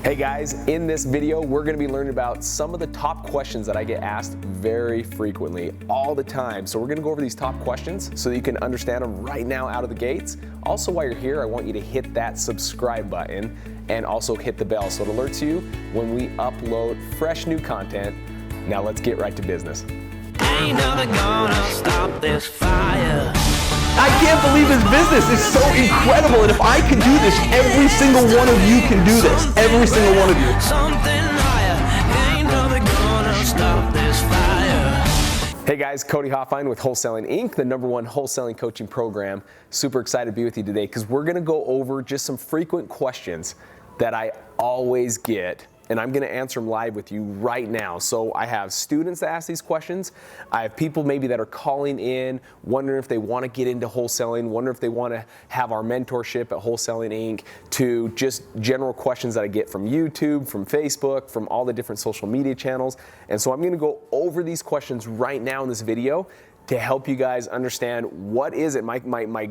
Hey guys, in this video, we're gonna be learning about some of the top questions that I get asked very frequently, all the time. So we're gonna go over these top questions so that you can understand them right now out of the gates. Also, while you're here, I want you to hit that subscribe button and also hit the bell so it alerts you when we upload fresh new content. Now let's get right to business. Ain't nothing gonna stop this fire. I can't believe this business is so incredible, and if I can do this, every single one of you can do this. Every single one of you. Something higher. Ain't nothing gonna stop this fire. Hey guys, Cody Hofhine with Wholesaling Inc, the #1 wholesaling coaching program. Super excited to be with you today because we're gonna go over just some frequent questions that I always get, and I'm gonna answer them live with you right now. So I have students that ask these questions. I have people maybe that are calling in, wondering if they wanna get into wholesaling, wondering if they wanna have our mentorship at Wholesaling Inc, to just general questions that I get from YouTube, from Facebook, from all the different social media channels. And so I'm gonna go over these questions right now in this video to help you guys understand what is it. My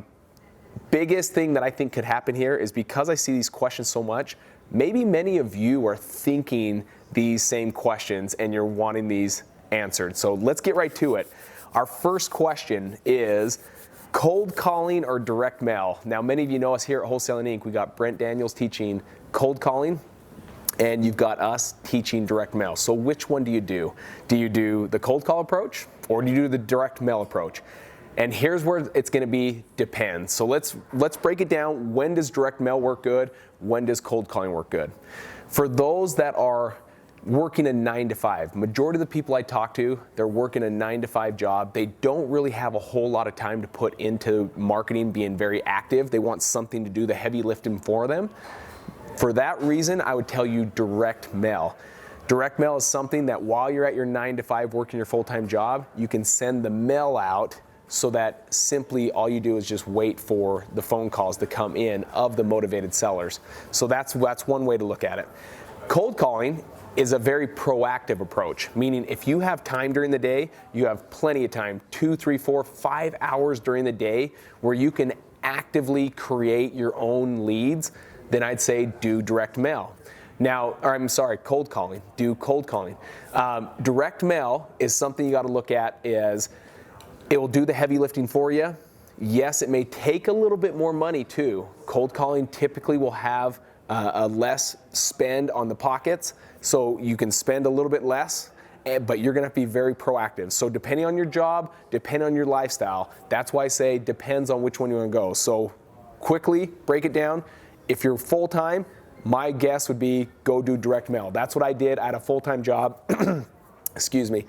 biggest thing that I think could happen here is because I see these questions so much, maybe many of you are thinking these same questions and you're wanting these answered. So let's get right to it. Our first question is cold calling or direct mail. Now, many of you know us here at Wholesaling Inc. We got Brent Daniels teaching cold calling, and you've got us teaching direct mail. So which one do you do? Do you do the cold call approach or do you do the direct mail approach? And here's where it's gonna be depends. So let's break it down. When does direct mail work good? When does cold calling work good? For those that are working a 9 to 5, majority of the people I talk to, they're working a 9 to 5 job. They don't really have a whole lot of time to put into marketing, being very active. They want something to do the heavy lifting for them. For that reason, I would tell you direct mail. Direct mail is something that while you're at your 9 to 5 working your full-time job, you can send the mail out so that simply all you do is just wait for the phone calls to come in of the motivated sellers. So that's one way to look at it. Cold calling is a very proactive approach, meaning if you have time during the day, you have plenty of time, 2, 3, 4, 5 hours during the day where you can actively create your own leads, then I'd say do direct mail. Now, or I'm sorry, cold calling, do cold calling. Direct mail is something you gotta look at is it will do the heavy lifting for you. Yes, it may take a little bit more money too. Cold calling typically will have a less spend on the pockets, so you can spend a little bit less, but you're gonna have to be very proactive. So depending on your job, depending on your lifestyle, that's why I say depends on which one you wanna go. So quickly break it down. If you're full-time, my guess would be go do direct mail. That's what I did. I had a full-time job. Excuse me.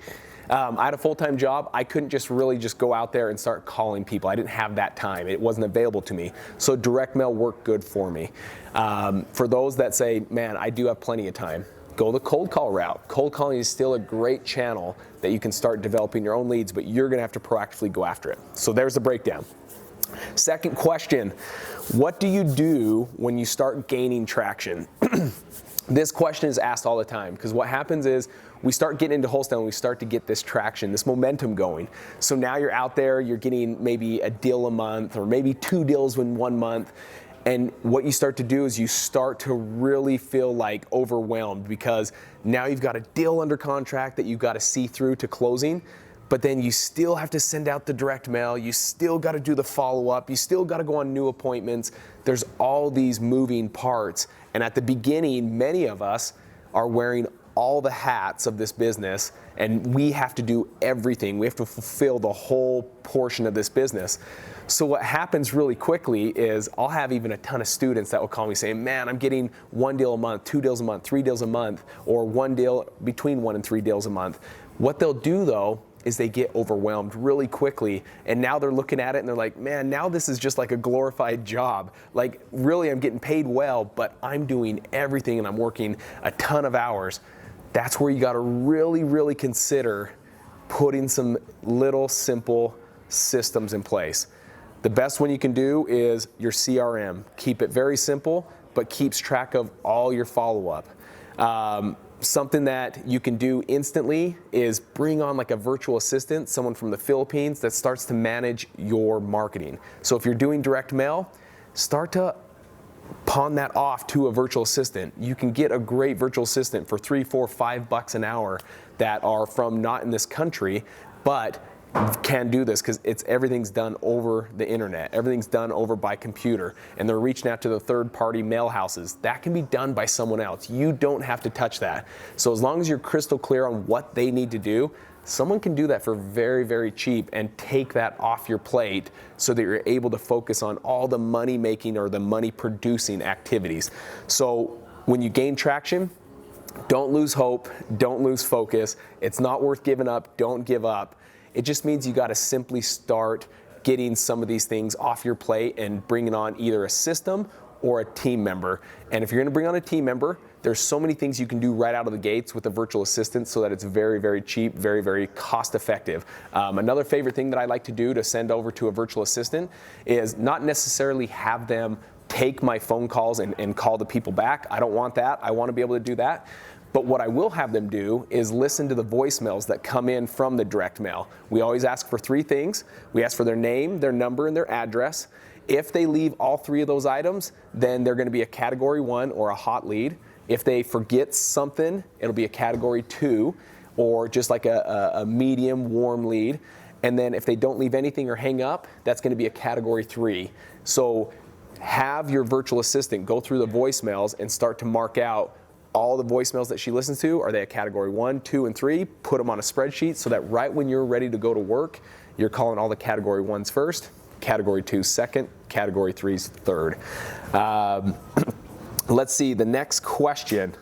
I had a full-time job. I couldn't just go out there and start calling people. I didn't have that time. It wasn't available to me. So direct mail worked good for me. For those that say, man, I do have plenty of time, go the cold call route. Cold calling is still a great channel that you can start developing your own leads, but you're gonna have to proactively go after it. So there's the breakdown. Second question, what do you do when you start gaining traction? This question is asked all the time because what happens is we start getting into wholesaling, we start to get this traction, this momentum going. So now you're out there, you're getting maybe a deal a month or maybe 2 deals in 1 month. And what you start to do is you start to really feel like overwhelmed because now you've got a deal under contract that you've got to see through to closing. But then you still have to send out the direct mail, you still got to do the follow-up, you still got to go on new appointments. There's all these moving parts. And at the beginning, many of us are wearing all the hats of this business, and we have to do everything. We have to fulfill the whole portion of this business. So what happens really quickly is I'll have even a ton of students that will call me saying, man, I'm getting 1 deal a month, 2 deals a month, 3 deals a month, or 1 deal between 1 and 3 deals a month. What they'll do though is they get overwhelmed really quickly, and now they're looking at it and they're like, man, now this is just like a glorified job. Like really I'm getting paid well, but I'm doing everything and I'm working a ton of hours. That's where you gotta really, really consider putting some little simple systems in place. The best one you can do is your CRM. Keep it very simple, but keeps track of all your follow-up. Something that you can do instantly is bring on like a virtual assistant, someone from the Philippines that starts to manage your marketing. So if you're doing direct mail, start to pawn that off to a virtual assistant. You can get a great virtual assistant for $3, $4, $5 an hour that are from not in this country, but can do this because everything's done over the internet. Everything's done over by computer, and they're reaching out to the third-party mail houses. That can be done by someone else. You don't have to touch that. So as long as you're crystal clear on what they need to do, someone can do that for very, very cheap and take that off your plate so that you're able to focus on all the money making or the money producing activities. So when you gain traction, don't lose hope, don't lose focus. It's not worth giving up, don't give up. It just means you got to simply start getting some of these things off your plate and bringing on either a system or a team member. And if you're going to bring on a team member, there's so many things you can do right out of the gates with a virtual assistant so that it's very, very cheap, very, very cost effective. Another favorite thing that I like to do to send over to a virtual assistant is not necessarily have them take my phone calls and call the people back. I don't want that. I want to be able to do that. But what I will have them do is listen to the voicemails that come in from the direct mail. We always ask for 3 things. We ask for their name, their number, and their address. If they leave all 3 of those items, then they're going to be a category 1 or a hot lead. If they forget something, it'll be a category 2 or just like a medium warm lead. And then if they don't leave anything or hang up, that's going to be a category 3. So have your virtual assistant go through the voicemails and start to mark out all the voicemails that she listens to. Are they a category 1, 2, and 3? Put them on a spreadsheet so that right when you're ready to go to work, you're calling all the category 1s first, category 2s second, category 3s third. Let's see, the next question.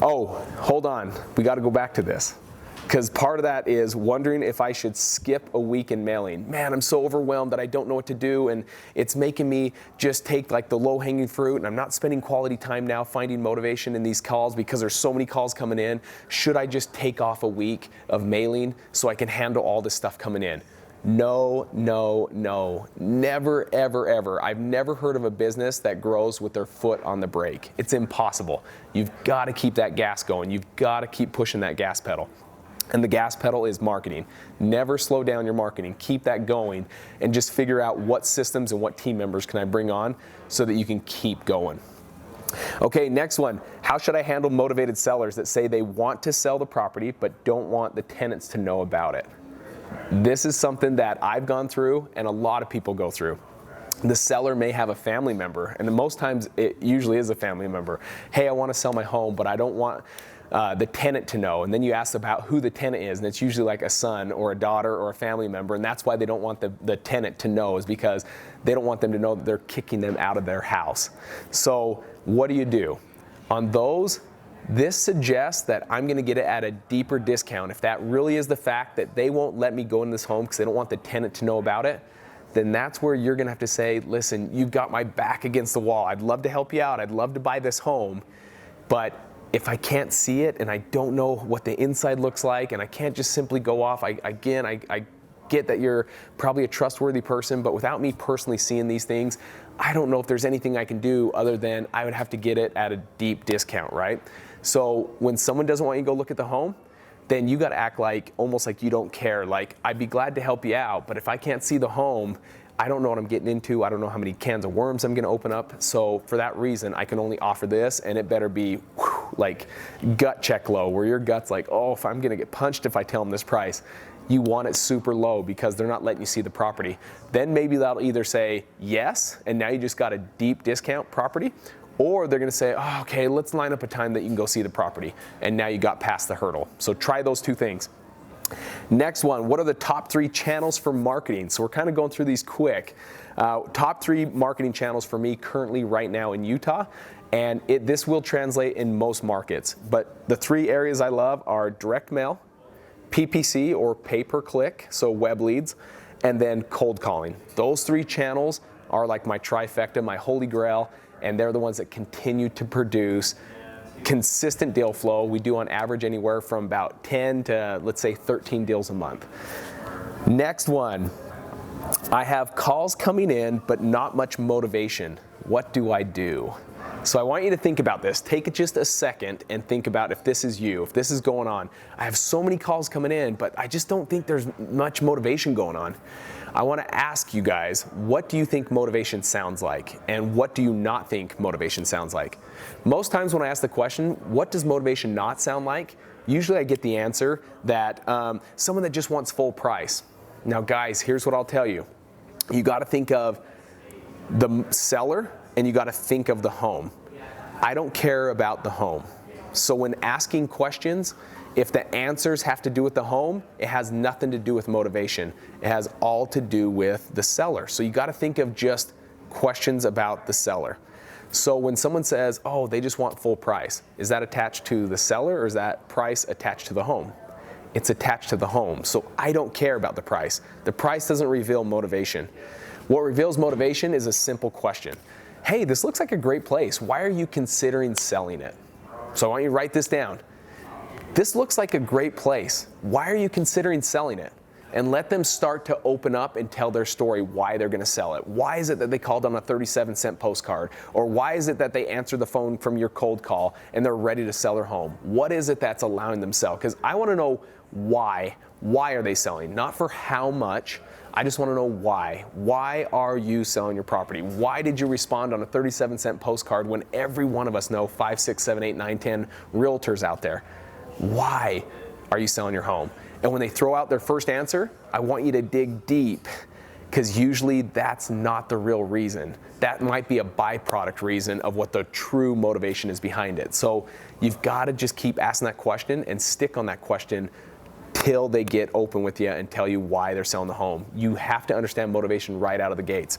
Oh, hold on. We got to go back to this. Because part of that is wondering if I should skip a week in mailing. Man, I'm so overwhelmed that I don't know what to do, and it's making me just take like the low-hanging fruit, and I'm not spending quality time now finding motivation in these calls because there's so many calls coming in. Should I just take off a week of mailing so I can handle all this stuff coming in? No, no, no. Never, ever, ever. I've never heard of a business that grows with their foot on the brake. It's impossible. You've got to keep that gas going. You've got to keep pushing that gas pedal. And the gas pedal is marketing. Never slow down your marketing. Keep that going and just figure out what systems and what team members can I bring on so that you can keep going. Okay, next one. How should I handle motivated sellers that say they want to sell the property but don't want the tenants to know about it? This is something that I've gone through and a lot of people go through. The seller may have a family member, and most times it usually is a family member. Hey, I want to sell my home, but I don't want the tenant to know. And then you ask about who the tenant is, and it's usually like a son or a daughter or a family member, and that's why they don't want the tenant to know, is because they don't want them to know that they're kicking them out of their house. So what do? On those, this suggests that I'm going to get it at a deeper discount. If that really is the fact that they won't let me go in this home because they don't want the tenant to know about it, then that's where you're going to have to say, listen, you've got my back against the wall. I'd love to help you out. I'd love to buy this home, but if I can't see it and I don't know what the inside looks like and I can't just simply go off, I get that you're probably a trustworthy person, but without me personally seeing these things, I don't know if there's anything I can do other than I would have to get it at a deep discount, right? So when someone doesn't want you to go look at the home, then you got to act like almost like you don't care. Like, I'd be glad to help you out, but if I can't see the home, I don't know what I'm getting into. I don't know how many cans of worms I'm going to open up. So for that reason, I can only offer this, and it better be like gut check low, where your gut's like, oh, if I'm going to get punched if I tell them this price. You want it super low because they're not letting you see the property. Then maybe that'll either say yes, and now you just got a deep discount property, or they're going to say, oh, okay, let's line up a time that you can go see the property, and now you got past the hurdle. So try those 2 things. Next one, what are the top 3 channels for marketing? So we're kind of going through these quick. Top 3 marketing channels for me currently right now in Utah, and this will translate in most markets. But the 3 areas I love are direct mail, PPC or pay-per-click, so web leads, and then cold calling. Those 3 channels are like my trifecta, my holy grail, and they're the ones that continue to produce consistent deal flow. We do on average anywhere from about 10 to, let's say, 13 deals a month. Next one, I have calls coming in, but not much motivation. What do I do? So I want you to think about this. Take just a second and think about if this is you, if this is going on. I have so many calls coming in, but I just don't think there's much motivation going on. I want to ask you guys, what do you think motivation sounds like? And what do you not think motivation sounds like? Most times when I ask the question, what does motivation not sound like? Usually I get the answer that someone that just wants full price. Now guys, here's what I'll tell you. You got to think of the seller and you got to think of the home. I don't care about the home. So when asking questions, if the answers have to do with the home, it has nothing to do with motivation. It has all to do with the seller. So you got to think of just questions about the seller. So when someone says, oh, they just want full price, is that attached to the seller or is that price attached to the home? It's attached to the home. So I don't care about the price. The price doesn't reveal motivation. What reveals motivation is a simple question. Hey, this looks like a great place. Why are you considering selling it? So I want you to write this down. This looks like a great place. Why are you considering selling it? And let them start to open up and tell their story why they're going to sell it. Why is it that they called on a 37-cent postcard? Or why is it that they answered the phone from your cold call and they're ready to sell their home? What is it that's allowing them to sell? Because I want to know why. Why are they selling? Not for how much. I just want to know why. Why are you selling your property? Why did you respond on a 37-cent postcard when every one of us know 5, 6, 7, 8, 9, 10 realtors out there? Why are you selling your home? And when they throw out their first answer, I want you to dig deep, because usually that's not the real reason. That might be a byproduct reason of what the true motivation is behind it. So you've got to just keep asking that question and stick on that question till they get open with you and tell you why they're selling the home. You have to understand motivation right out of the gates.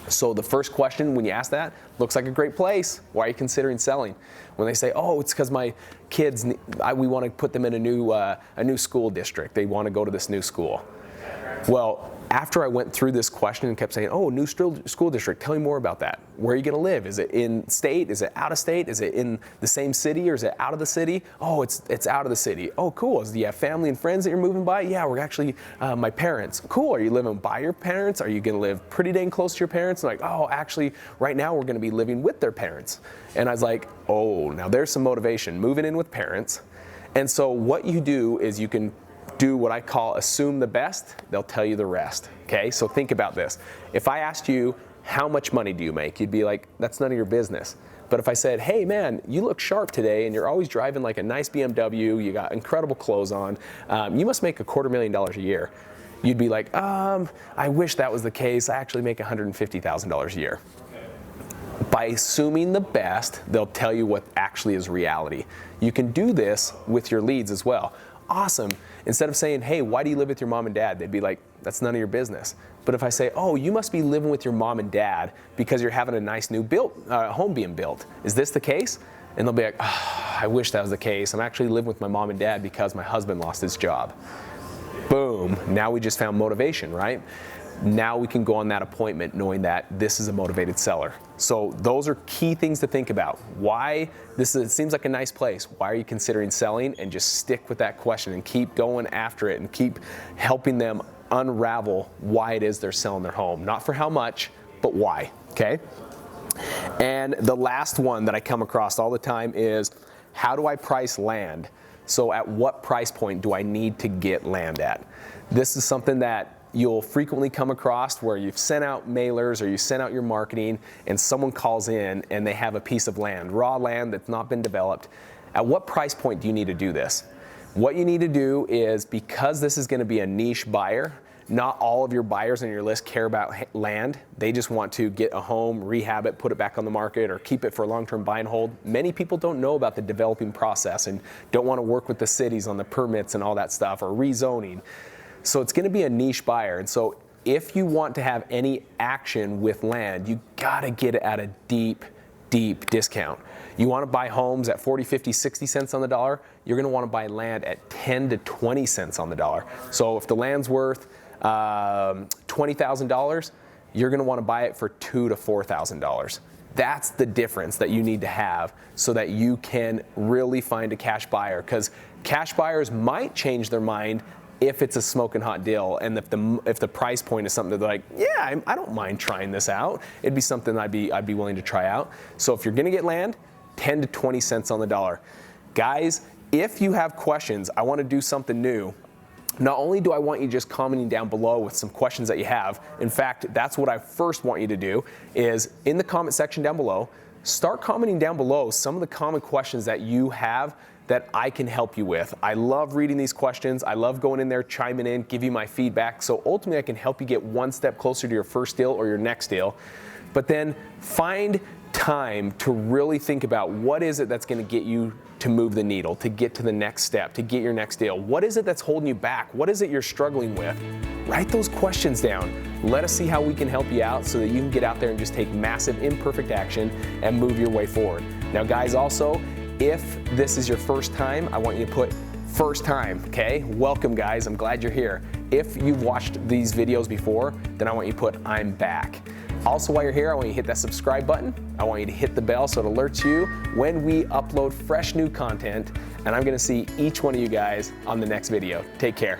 So the first question when you ask that, looks like a great place. Why are you considering selling? When they say, oh, it's because my kids, we want to put them in a new school district. They want to go to this new school. Well, after I went through this question and kept saying, oh, new school district, tell me more about that. Where are you going to live? Is it in state? Is it out of state? Is it in the same city or is it out of the city? Oh, it's out of the city. Oh, cool. Do you have family and friends that you're moving by? Yeah, we're actually my parents. Cool. Are you living by your parents? Are you going to live pretty dang close to your parents? And like, oh, actually, right now we're going to be living with their parents. And I was like, oh, now there's some motivation. Moving in with parents. And so what you do is you can do what I call assume the best, they'll tell you the rest. Okay, so think about this. If I asked you, how much money do you make? You'd be like, that's none of your business. But if I said, hey man, you look sharp today and you're always driving like a nice BMW, you got incredible clothes on, you must make $250,000 a year. You'd be like, I wish that was the case. I actually make $150,000 a year. By assuming the best, they'll tell you what actually is reality. You can do this with your leads as well. Awesome. Instead of saying, hey, why do you live with your mom and dad? They'd be like, that's none of your business. But if I say, oh, you must be living with your mom and dad because you're having a nice new home being built. Is this the case? And they'll be like, oh, I wish that was the case. I'm actually living with my mom and dad because my husband lost his job. Boom. Now we just found motivation, right? Now we can go on that appointment knowing that this is a motivated seller. So those are key things to think about. Why it seems like a nice place. Why are you considering selling? And just stick with that question and keep going after it and keep helping them unravel why it is they're selling their home. Not for how much, but why, okay? And the last one that I come across all the time is, how do I price land? So at what price point do I need to get land at? This is something that you'll frequently come across where you've sent out mailers or you sent out your marketing and someone calls in and they have a piece of land, raw land that's not been developed. At what price point do you need to do this? What you need to do is, because this is going to be a niche buyer, not all of your buyers on your list care about land. They just want to get a home, rehab it, put it back on the market, or keep it for a long-term buy and hold. Many people don't know about the developing process and don't want to work with the cities on the permits and all that stuff, or rezoning. So it's going to be a niche buyer. And so if you want to have any action with land, you got to get it at a deep, deep discount. You want to buy homes at 40, 50, 60 cents on the dollar, you're going to want to buy land at 10 to 20 cents on the dollar. So if the land's worth $20,000, you're going to want to buy it for $2,000 to $4,000. That's the difference that you need to have so that you can really find a cash buyer, because cash buyers might change their mind if it's a smoking hot deal, and if the price point is something that they're like, yeah, I don't mind trying this out. It'd be something I'd be willing to try out. So if you're gonna get land, 10 to 20 cents on the dollar. Guys, if you have questions, I wanna do something new. not only do I want you just commenting down below with some questions that you have, in fact, that's what I first want you to do, is in the comment section down below, start commenting down below some of the common questions that you have that I can help you with. I love reading these questions. I love going in there, chiming in, give you my feedback. So ultimately I can help you get one step closer to your first deal or your next deal. But then find time to really think about what is it that's going to get you to move the needle, to get to the next step, to get your next deal. What is it that's holding you back? What is it you're struggling with? Write those questions down. Let us see how we can help you out so that you can get out there and just take massive imperfect action and move your way forward. Now guys, also, if this is your first time, I want you to put first time, okay? Welcome guys, I'm glad you're here. If you've watched these videos before, then I want you to put I'm back. Also, while you're here, I want you to hit that subscribe button. I want you to hit the bell so it alerts you when we upload fresh new content, and I'm gonna see each one of you guys on the next video. Take care.